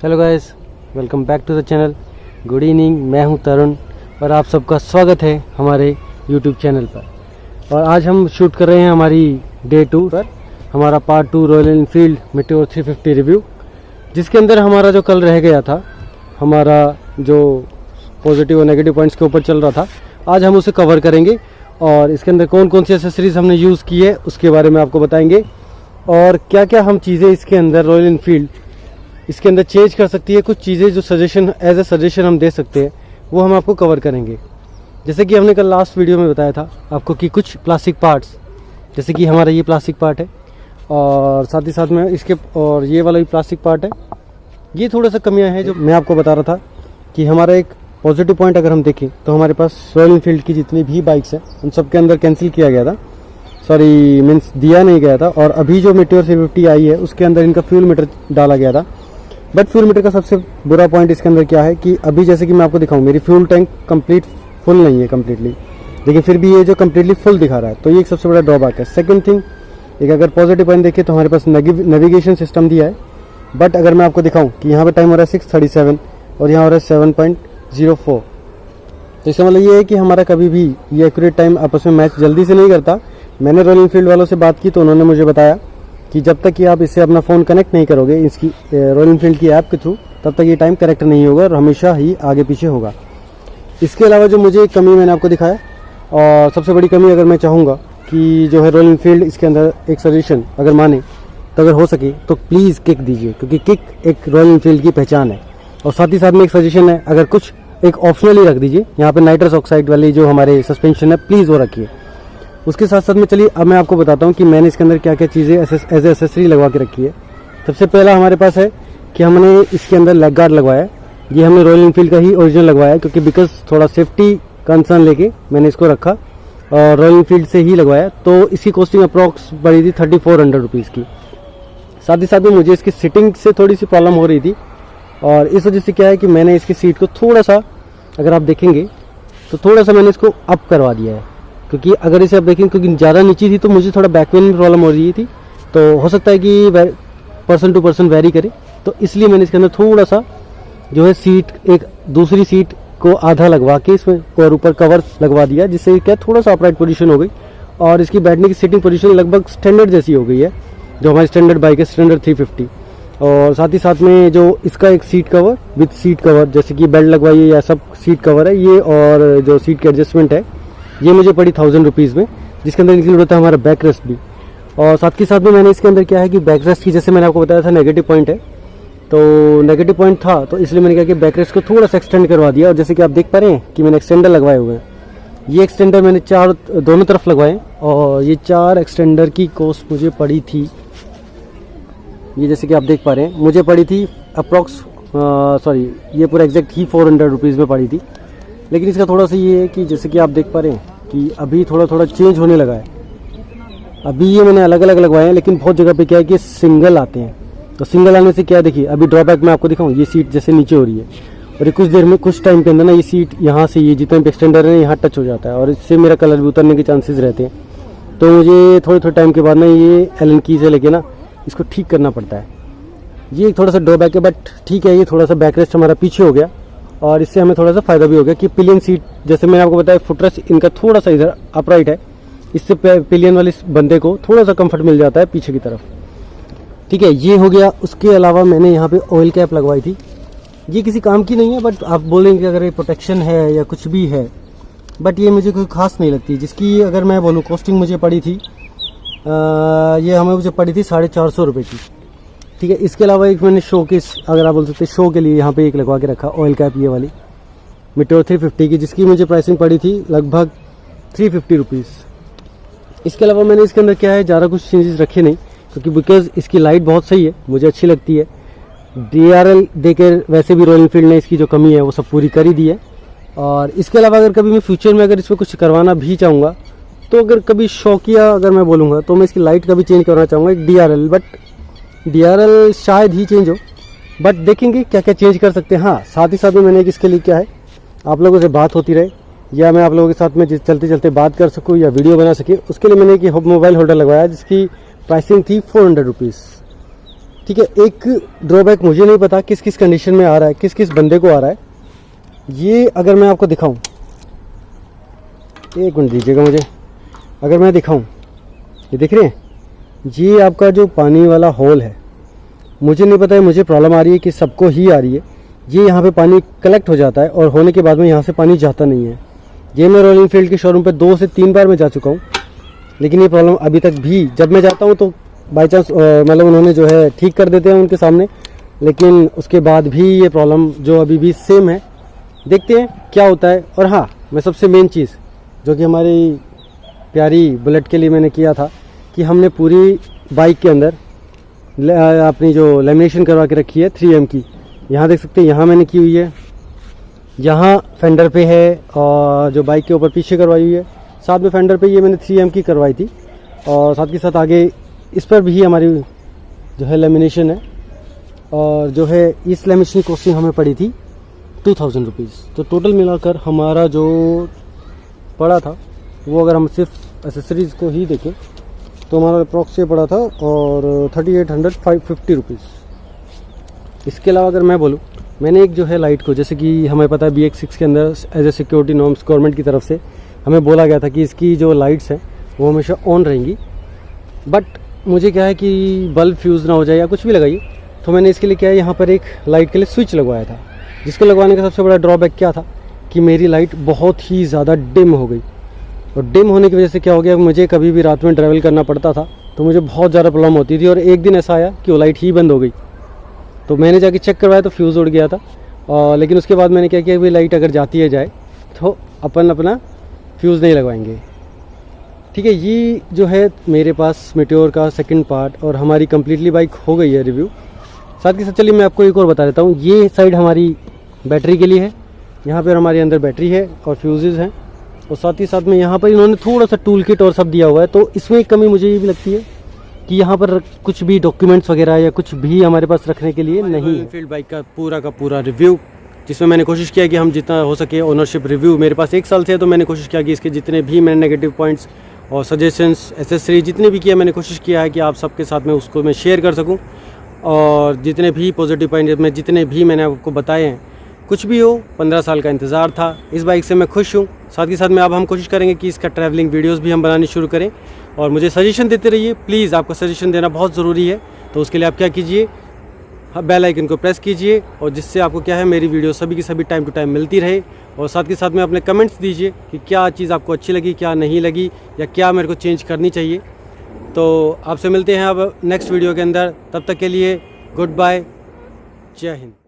Hello guys, welcome back to the channel. Good evening, मैं हूं तरुण और आप सबका स्वागत है हमारे यूट्यूब चैनल पर। और आज हम शूट कर रहे हैं हमारी डे 2 पर हमारा part 2 royal Enfield Meteor 350 review, जिसके अंदर हमारा जो कल रह गया था, हमारा जो पॉजिटिव और नेगेटिव पॉइंट्स के ऊपर चल रहा था, आज हम उसे कवर करेंगे। और इसके अंदर कौन कौन सी एसेसरीज हमने यूज़ की है उसके बारे में आपको बताएंगे, और क्या क्या हम चीज़ें इसके अंदर रॉयल एनफील्ड इसके अंदर चेंज कर सकती है। कुछ चीज़ें जो सजेशन एज ए सजेशन हम दे सकते हैं वो हम आपको कवर करेंगे। जैसे कि हमने कल लास्ट वीडियो में बताया था आपको कि कुछ प्लास्टिक पार्ट्स, जैसे कि हमारा ये प्लास्टिक पार्ट है और साथ ही साथ में इसके और ये वाला भी प्लास्टिक पार्ट है, ये थोड़ा सा कमियां हैं जो मैं आपको बता रहा था कि हमारा एक पॉजिटिव पॉइंट अगर हम देखें तो हमारे पास रॉयल एनफील्ड की जितनी भी बाइक्स हैं उन सब के अंदर कैंसिल किया गया था, सॉरी मीन्स दिया नहीं गया था। और अभी जो मेटेओर 350 आई है उसके अंदर इनका फ्यूल मीटर डाला गया था। बट फ्यूल मीटर का सबसे बुरा पॉइंट इसके अंदर क्या है कि अभी जैसे कि मैं आपको दिखाऊं, मेरी फ्यूल टैंक कंप्लीट फुल नहीं है कंप्लीटली, लेकिन फिर भी ये जो कंप्लीटली फुल दिखा रहा है, तो ये एक सबसे बड़ा ड्रॉबैक है। सेकंड थिंग, एक अगर पॉजिटिव पॉइंट देखें तो हमारे पास नेविगेशन सिस्टम दिया है। बट अगर मैं आपको दिखाऊं कि यहाँ पे टाइम हो रहा है 6:37 और यहाँ हो रहा है 7.04, तो इसका मतलब ये है कि हमारा कभी भी ये एक्यूरेट टाइम आपस में मैच जल्दी से नहीं करता। मैंने रॉयल एनफील्ड वालों से बात की तो उन्होंने मुझे बताया कि जब तक कि आप इससे अपना फ़ोन कनेक्ट नहीं करोगे इसकी रॉयल एनफील्ड की ऐप के थ्रू, तब तक ये टाइम करेक्ट नहीं होगा और हमेशा ही आगे पीछे होगा। इसके अलावा जो मुझे एक कमी मैंने आपको दिखाया, और सबसे बड़ी कमी अगर मैं चाहूँगा कि जो है रॉयल एनफील्ड इसके अंदर एक सजेशन अगर माने तो अगर हो सके तो प्लीज़ किक दीजिए, क्योंकि किक एक रॉयल एनफील्ड की पहचान है। और साथ ही साथ में एक सजेशन है, अगर कुछ एक ऑप्शनल ही रख दीजिए, यहाँ पे नाइट्रस ऑक्साइड वाली जो हमारे सस्पेंशन है प्लीज़ वो रखिए। उसके साथ साथ में चलिए अब मैं आपको बताता हूँ कि मैंने इसके अंदर क्या क्या चीज़ें एज ए एसेसरी लगवा के रखी है। सबसे पहला हमारे पास है कि हमने इसके अंदर लेग गार्ड लगवाया है। ये हमने रॉयल एनफील्ड का ही ओरिजिनल लगवाया है, क्योंकि बिकॉज थोड़ा सेफ्टी कंसर्न लेके मैंने इसको रखा और रॉयल एनफील्ड से ही लगवाया। तो इसकी कॉस्टिंग अप्रॉक्स पड़ी थी 3400 रुपीज़ की। साथ ही साथ में मुझे इसकी सीटिंग से थोड़ी सी प्रॉब्लम हो रही थी, और इस वजह से क्या है कि मैंने इसकी सीट को थोड़ा सा, अगर आप देखेंगे तो थोड़ा सा मैंने इसको अप करवा दिया है, क्योंकि अगर इसे आप देखें क्योंकि ज़्यादा नीचे थी तो मुझे थोड़ा बैक पेन में प्रॉब्लम हो रही थी। तो हो सकता है कि पर्सन टू पर्सन वेरी करे, तो इसलिए मैंने इसके अंदर थोड़ा सा जो है सीट, एक दूसरी सीट को आधा लगवा के इसमें और ऊपर कवर लगवा दिया, जिससे क्या थोड़ा सा अपराइट पोजीशन हो गई और इसकी बैठने की सीटिंग पोजीशन लगभग स्टैंडर्ड जैसी हो गई है जो हमारी स्टैंडर्ड बाइक है, स्टैंडर्ड 350। और साथ ही साथ में जो इसका एक seat cover with seat cover, जैसे कि बेल्ट लगवाई है या सब सीट कवर है ये, और जो सीट की एडजस्टमेंट है ये मुझे पड़ी 1000 रुपीज़ में, जिसके अंदर इंक्लूड होता है हमारा बैक रेस्ट भी। और साथ के साथ में मैंने इसके अंदर क्या है कि बैक रेस्ट की, जैसे मैंने आपको बताया था नेगेटिव पॉइंट है, तो नेगेटिव पॉइंट था तो इसलिए मैंने क्या कि बैक रेस्ट को थोड़ा सा एक्सटेंड करवा दिया। और जैसे कि आप देख पा रहे हैं कि मैंने एक्सटेंडर लगवाए हुए हैं, ये एक्सटेंडर मैंने दोनों तरफ लगवाए, और ये 4 एक्सटेंडर की कॉस्ट मुझे पड़ी थी, ये जैसे कि आप देख पा रहे हैं मुझे पड़ी थी अप्रॉक्स सॉरी ये पूरा एग्जैक्ट ही 400 रुपीज़ में पड़ी थी। लेकिन इसका थोड़ा सा ये है कि जैसे कि आप देख पा रहे हैं कि अभी थोड़ा थोड़ा चेंज होने लगा है। अभी ये मैंने अलग अलग लगवाए हैं, लेकिन बहुत जगह पे क्या है कि सिंगल आते हैं, तो सिंगल आने से क्या है, देखिए अभी ड्रॉबैक मैं आपको दिखाऊं, ये सीट जैसे नीचे हो रही है और ये कुछ देर में, कुछ टाइम के अंदर ना ये सीट यहाँ से ये जितना भी एक्सटेंडर है यहाँ टच हो जाता है और इससे मेरा कलर भी उतरने के चांसेस रहते हैं। तो मुझे थोड़े थोड़े टाइम के बाद ना ये एलन की से लेके ना इसको ठीक करना पड़ता है। ये थोड़ा सा ड्रॉबैक है, बट ठीक है, ये थोड़ा सा बैक रेस्ट हमारा पीछे हो गया और इससे हमें थोड़ा सा फायदा भी हो गया कि पिलियन सीट, जैसे मैंने आपको बताया फुटरेस्ट इनका थोड़ा सा इधर अपराइट है, इससे पिलियन वाले बंदे को थोड़ा सा कंफर्ट मिल जाता है पीछे की तरफ। ठीक है, ये हो गया। उसके अलावा मैंने यहाँ पे ऑयल कैप लगवाई थी, ये किसी काम की नहीं है, बट आप बोलेंगे कि अगर ये प्रोटेक्शन है या कुछ भी है, बट ये मुझे कोई खास नहीं लगती। जिसकी अगर मैं बोलूँ कॉस्टिंग मुझे पड़ी थी ये हमें मुझे पड़ी थी 450 रुपये की। ठीक है, इसके अलावा एक मैंने शो के, अगर आप बोल सकते शो के लिए यहाँ पे एक लगवा के रखा ऑयल कैप, ये वाली मेटेओर 350 की, जिसकी मुझे प्राइसिंग पड़ी थी लगभग 350 रुपीज़। इसके अलावा मैंने इसके अंदर क्या है ज़्यादा कुछ चेंजेस रखे नहीं, क्योंकि बिकॉज इसकी लाइट बहुत सही है, मुझे अच्छी लगती है। DRL देकर वैसे भी रॉयल एनफील्ड ने इसकी जो कमी है वो सब पूरी कर ही दी है। और इसके अलावा अगर कभी मैं फ्यूचर में अगर इसमें कुछ करवाना भी चाहूँगा, तो अगर कभी शौकिया अगर मैं बोलूँगा तो मैं इसकी लाइट का भी चेंज करना चाहूँगा, एक DRL, बट DRL शायद ही चेंज हो, बट देखेंगे क्या क्या चेंज कर सकते हैं। हाँ, साथ ही साथ में मैंने इसके लिए क्या है, आप लोगों से बात होती रहे या मैं आप लोगों के साथ में चलते चलते बात कर सकूँ या वीडियो बना सके, उसके लिए मैंने एक मोबाइल होल्डर लगवाया जिसकी प्राइसिंग थी 400 रुपीज़। ठीक है, एक ड्रॉबैक मुझे नहीं पता किस किस कंडीशन में आ रहा है, किस किस बंदे को आ रहा है। ये अगर मैं आपको दिखाऊं, एक मिनट दीजिएगा मुझे, अगर मैं दिखाऊं, ये देख रहे हैं, ये आपका जो पानी वाला होल है, मुझे नहीं पता है मुझे प्रॉब्लम आ रही है कि सबको ही आ रही है। ये यहाँ पे पानी कलेक्ट हो जाता है और होने के बाद में यहाँ से पानी जाता नहीं है। ये मैं रॉयल एनफील्ड के शोरूम पे 2 से 3 बार मैं जा चुका हूँ, लेकिन ये प्रॉब्लम अभी तक भी जब मैं जाता हूँ तो बाई चांस मतलब उन्होंने जो है ठीक कर देते हैं उनके सामने, लेकिन उसके बाद भी ये प्रॉब्लम जो अभी भी सेम है। देखते हैं क्या होता है। और हाँ, मैं सबसे मेन चीज़ जो कि हमारी प्यारी बुलेट के लिए मैंने किया था कि हमने पूरी बाइक के अंदर अपनी जो लेमिनेशन करवा के रखी है 3M की। यहाँ देख सकते हैं, यहाँ मैंने की हुई है, यहाँ फेंडर पे है, और जो बाइक के ऊपर पीछे करवाई हुई है, साथ में फेंडर पे ये मैंने 3M की करवाई थी, और साथ के साथ आगे इस पर भी हमारी जो है लेमिनेशन है। और जो है इस लेमिनेशन की कॉस्टिंग हमें पड़ी थी 2000 रुपीज़। तो टोटल मिलाकर हमारा जो पड़ा था वो, अगर हम सिर्फ एसेसरीज़ को ही देखें तो हमारा अप्रॉक्स से पड़ा था और 3850 रुपीज़। इसके अलावा अगर मैं बोलूँ, मैंने एक जो है लाइट को, जैसे कि हमें पता है BX6 के अंदर as a security norms government की तरफ से हमें बोला गया था कि इसकी जो लाइट्स हैं वो हमेशा ऑन रहेंगी। बट मुझे क्या है कि बल्ब फ्यूज़ ना हो जाए या कुछ भी लगाइए, तो मैंने इसके लिए क्या है, यहाँ पर एक लाइट के लिए स्विच लगवाया था, जिसको लगवाने का सबसे बड़ा ड्रॉबैक क्या था कि मेरी लाइट बहुत ही ज़्यादा डिम हो गई। और डिम होने की वजह से क्या हो गया, मुझे कभी भी रात में ट्रैवल करना पड़ता था तो मुझे बहुत ज़्यादा प्रॉब्लम होती थी। और एक दिन ऐसा आया कि वो लाइट ही बंद हो गई, तो मैंने जाके चेक करवाया तो फ्यूज़ उड़ गया था। लेकिन उसके बाद मैंने क्या किया, भाई लाइट अगर जाती है जाए तो अपन अपना फ्यूज़ नहीं लगवाएंगे। ठीक है, ये जो है मेरे पास मेट्योर का सेकंड पार्ट, और हमारी कम्प्लीटली बाइक हो गई है रिव्यू। साथ के साथ चलिए मैं आपको एक और बता देता हूँ। ये साइड हमारी बैटरी के लिए है, यहाँ पर हमारे अंदर बैटरी है और फ्यूज़ेज़ हैं, और साथ ही साथ में यहाँ पर इन्होंने थोड़ा सा टूल किट और सब दिया हुआ है। तो इसमें एक कमी मुझे ये भी लगती है कि यहाँ पर कुछ भी डॉक्यूमेंट्स वगैरह या कुछ भी हमारे पास रखने के लिए नहीं है। फील्ड बाइक का पूरा रिव्यू, जिसमें मैंने कोशिश किया कि हम जितना हो सके ओनरशिप रिव्यू, मेरे पास 1 साल से है, तो मैंने कोशिश किया कि इसके जितने भी मैंने नेगेटिव पॉइंट्स और सजेशंस, एसेसरी जितने भी किया, मैंने कोशिश किया है कि आप सबके साथ में उसको मैं शेयर कर सकूँ। और जितने भी पॉजिटिव पॉइंट में जितने भी मैंने आपको बताए हैं, कुछ भी हो, 15 साल का इंतज़ार था, इस बाइक से मैं खुश हूँ। साथ ही साथ में अब हम कोशिश करेंगे कि इसका ट्रैवलिंग वीडियोस भी हम बनानी शुरू करें, और मुझे सजेशन देते रहिए प्लीज़। आपका सजेशन देना बहुत ज़रूरी है, तो उसके लिए आप क्या कीजिए, बेल आइकन को प्रेस कीजिए, और जिससे आपको क्या है, मेरी वीडियो सभी की सभी टाइम टू टाइम मिलती रहे। और साथ के साथ में अपने कमेंट्स दीजिए कि क्या चीज़ आपको अच्छी लगी, क्या नहीं लगी, या क्या मेरे को चेंज करनी चाहिए। तो आपसे मिलते हैं अब नेक्स्ट वीडियो के अंदर, तब तक के लिए गुड बाय, जय हिंद।